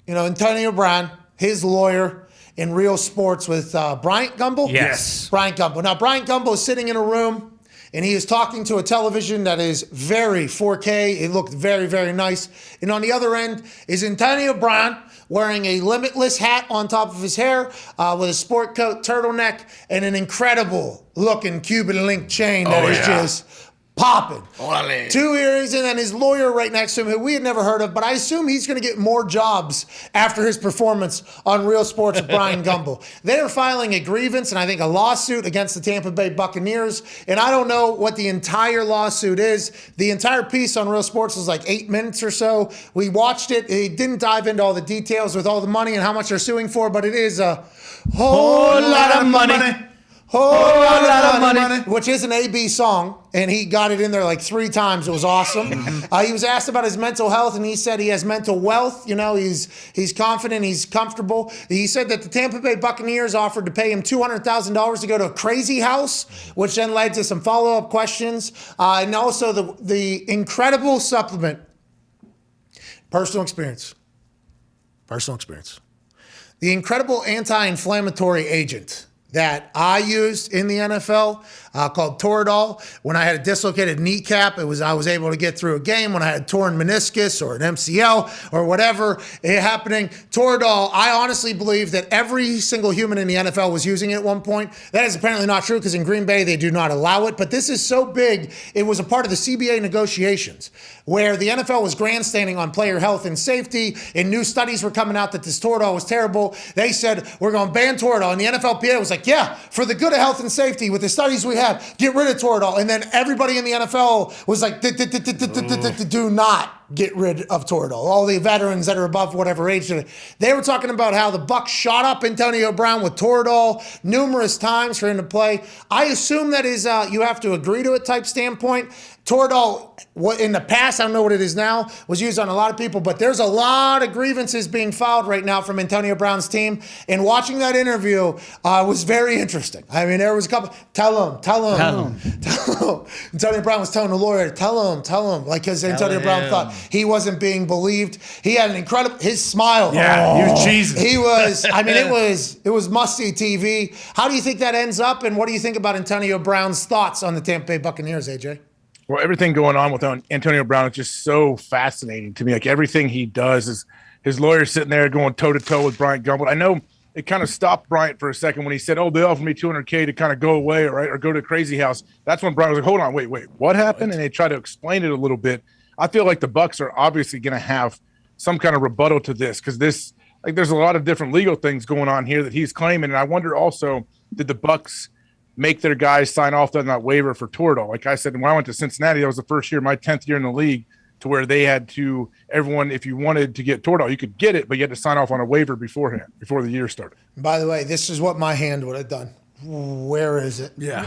Antonio Brown, his lawyer in Real Sports with Bryant Gumbel? Yes. Bryant Gumbel. Now, Bryant Gumbel is sitting in a room, and he is talking to a television that is very 4K. It looked very, very nice. And on the other end is Antonio Brown wearing a Limitless hat on top of his hair with a sport coat, turtleneck, and an incredible-looking Cuban link chain that is just popping. Olé. 2 earrings, and then his lawyer right next to him, who we had never heard of, but I assume he's going to get more jobs after his performance on Real Sports with Brian Gumbel. They're filing a grievance and I think a lawsuit against the Tampa Bay Buccaneers, and I don't know what the entire lawsuit is. The entire piece on Real Sports was like 8 minutes or so. We watched it. It didn't dive into all the details with all the money and how much they're suing for, but it is a whole lot of money. Whole lot of money, which is an A.B. song, and he got it in there like 3 times. It was awesome. He was asked about his mental health, and he said he has mental wealth. He's confident, he's comfortable. He said that the Tampa Bay Buccaneers offered to pay him $200,000 to go to a crazy house, which then led to some follow-up questions, and also the incredible supplement. Personal experience. The incredible anti-inflammatory agent that I used in the NFL called Toradol. When I had a dislocated kneecap, I was able to get through a game. When I had a torn meniscus or an MCL or whatever happening, Toradol, I honestly believe that every single human in the NFL was using it at one point. That is apparently not true because in Green Bay, they do not allow it. But this is so big, it was a part of the CBA negotiations where the NFL was grandstanding on player health and safety, and new studies were coming out that this Toradol was terrible. They said, we're going to ban Toradol. And the NFLPA was like, yeah, for the good of health and safety, with the studies we have, get rid of Toradol. And then everybody in the NFL was like, do not get rid of Toradol. All the veterans that are above whatever age, they were talking about how the Bucs shot up Antonio Brown with Toradol numerous times for him to play. I assume that is you have to agree to it type standpoint. Toradol, in the past, I don't know what it is now, was used on a lot of people, but there's a lot of grievances being filed right now from Antonio Brown's team. And watching that interview was very interesting. I mean, there was a couple, tell him. Antonio Brown was telling the lawyer, tell him, like, because Antonio Brown thought he wasn't being believed. He had an incredible, his smile. Yeah, he was cheesing. He was, I mean, it was must-see TV. How do you think that ends up, and what do you think about Antonio Brown's thoughts on the Tampa Bay Buccaneers, AJ? Well, everything going on with Antonio Brown is just so fascinating to me. Like, everything he does is his lawyer sitting there going toe-to-toe with Bryant Gumbel. I know it kind of stopped Bryant for a second when he said, they offered me $200K to kind of go away or go to a crazy house. That's when Bryant was like, hold on, wait, what happened? And they tried to explain it a little bit. I feel like the Bucs are obviously going to have some kind of rebuttal to this because there's a lot of different legal things going on here that he's claiming. And I wonder also, did the Bucs make their guys sign off on that waiver for Toradol? Like I said, when I went to Cincinnati, that was the first year, my 10th year in the league, to where they had to, everyone, if you wanted to get Toradol, you could get it, but you had to sign off on a waiver beforehand, before the year started. By the way, this is what my hand would have done. Where is it? Yeah.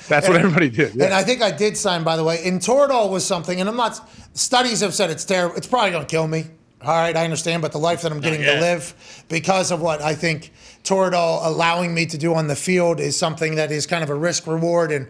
That's what everybody did. Yeah. And I think I did sign, by the way. And Toradol was something, and studies have said it's terrible. It's probably going to kill me. All right, I understand, but the life that I'm getting to live because of what I think Toradol allowing me to do on the field is something that is kind of a risk reward. And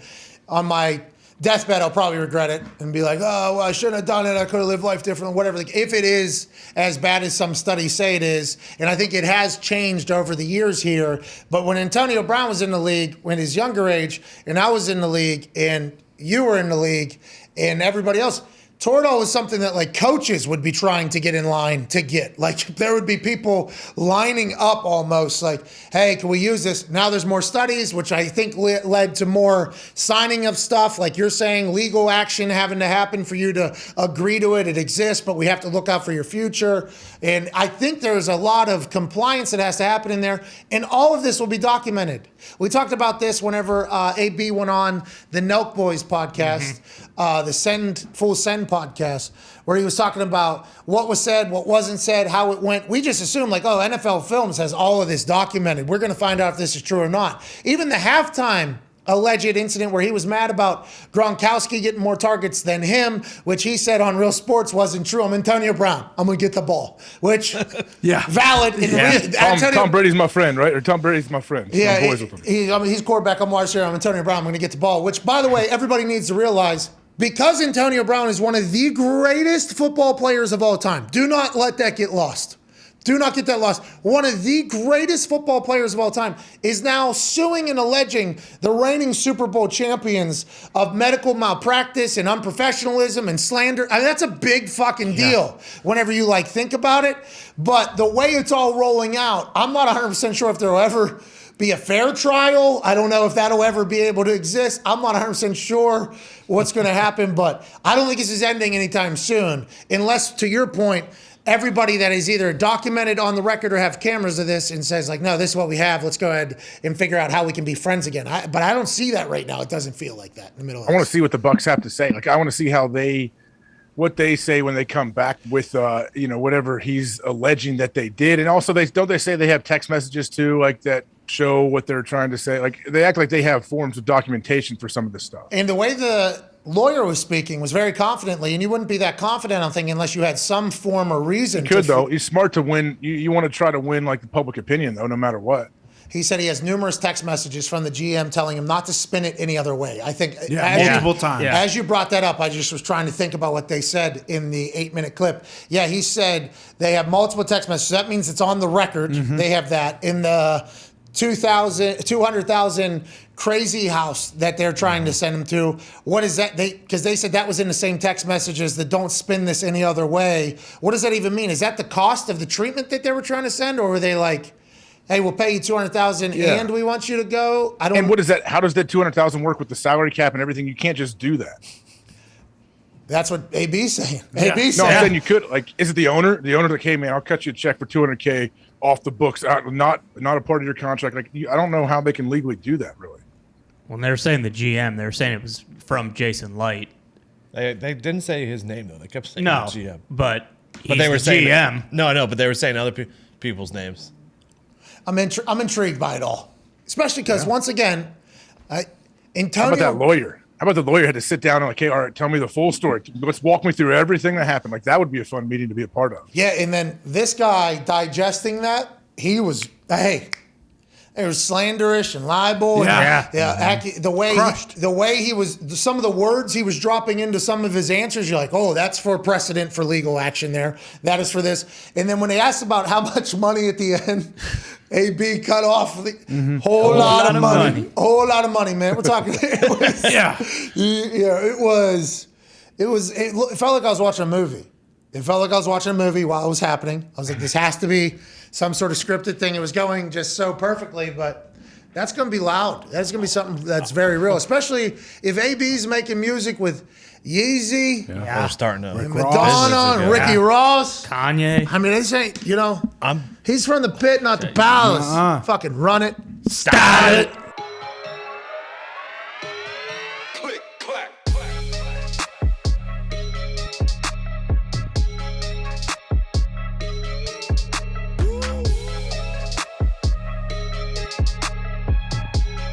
on my deathbed, I'll probably regret it and be like, oh, well, I shouldn't have done it. I could have lived life differently, whatever. Like, if it is as bad as some studies say it is, and I think it has changed over the years here, but when Antonio Brown was in the league, when his younger age, and I was in the league, and you were in the league, and everybody else, Toradol was something that like coaches would be trying to get in line to get. Like there would be people lining up almost like, hey, can we use this? Now there's more studies, which I think led to more signing of stuff. Like you're saying, legal action having to happen for you to agree to it. It exists, but we have to look out for your future. And I think there's a lot of compliance that has to happen in there. And all of this will be documented. We talked about this whenever AB went on the Nelk Boys podcast, the Full Send podcast, where he was talking about what was said, what wasn't said, how it went. We just assumed like, oh, NFL Films has all of this documented. We're going to find out if this is true or not. Even the halftime alleged incident where he was mad about Gronkowski getting more targets than him, which he said on Real Sports wasn't true. I'm Antonio Brown. I'm going to get the ball, which valid. Tom Brady's my friend, right? Or Tom Brady's my friend. Yeah, he's quarterback. I'm wide receiver. I'm Antonio Brown. I'm going to get the ball, which, by the way, everybody needs to realize because Antonio Brown is one of the greatest football players of all time. Do not let that get lost. Do not get that lost. One of the greatest football players of all time is now suing and alleging the reigning Super Bowl champions of medical malpractice and unprofessionalism and slander. I mean, that's a big fucking deal whenever you like think about it. But the way it's all rolling out, I'm not 100% sure if there will ever be a fair trial. I don't know if that'll ever be able to exist. I'm not 100% sure what's going to happen, but I don't think this is ending anytime soon, unless, to your point, everybody that is either documented on the record or have cameras of this and says like, no, this is what we have. Let's go ahead and figure out how we can be friends again. But I don't see that right now. It doesn't feel like that in the middle of I want to see what the Bucs have to say. Like, I want to see what they say when they come back with, whatever he's alleging that they did. And also they say they have text messages too, like that show what they're trying to say. Like, they act like they have forms of documentation for some of this stuff. And the way the lawyer was speaking was very confidently, and you wouldn't be that confident, I'm thinking, unless you had some form or reason. He could, though. He's smart to win. You want to try to win, like, the public opinion, though, no matter what. He said he has numerous text messages from the GM telling him not to spin it any other way. I think multiple times. As you brought that up, I just was trying to think about what they said in the 8-minute clip. Yeah, he said they have multiple text messages. That means it's on the record. Mm-hmm. They have that in the 200,000 crazy house that they're trying to send him to. What is that? Because they said that was in the same text messages that don't spin this any other way. What does that even mean? Is that the cost of the treatment that they were trying to send, or were they like, hey, we'll pay you $200,000 and we want you to go? I don't. And what is that? How does that $200,000 work with the salary cap and everything? You can't just do that. That's what AB's saying. Yeah. AB's saying. No, I'm saying you could. Like, is it the owner? The owner's like, hey man, I'll cut you a check for $200K off the books, not a part of your contract. Like, I don't know how they can legally do that, really. When they were saying the GM, they were saying it was from Jason Light. They didn't say his name though. They kept saying no, the GM. but they were saying GM. No, but they were saying other people's names. I'm intrigued by it all, especially because once again, Antonio. How about that lawyer? How about the lawyer had to sit down and like, hey, all right, tell me the full story. Let's walk me through everything that happened. Like, that would be a fun meeting to be a part of. Yeah, and then this guy digesting that, he was, hey, it was slanderish and libel. The way he was, some of the words he was dropping into some of his answers, you're like, oh, that's for precedent for legal action there. That is for this. And then when they asked about how much money at the end, AB cut off the whole lot of money. Whole lot of money, man. We're talking. It felt like I was watching a movie. It felt like I was watching a movie while it was happening. I was like, this has to be some sort of scripted thing. It was going just so perfectly, but that's going to be loud. That's going to be something that's very real, especially if AB's making music with Yeezy. Yeah. We're starting to. Madonna, Ricky Ross. Kanye. I mean, this ain't, he's from the pit, not the palace. Fucking run it. Style it.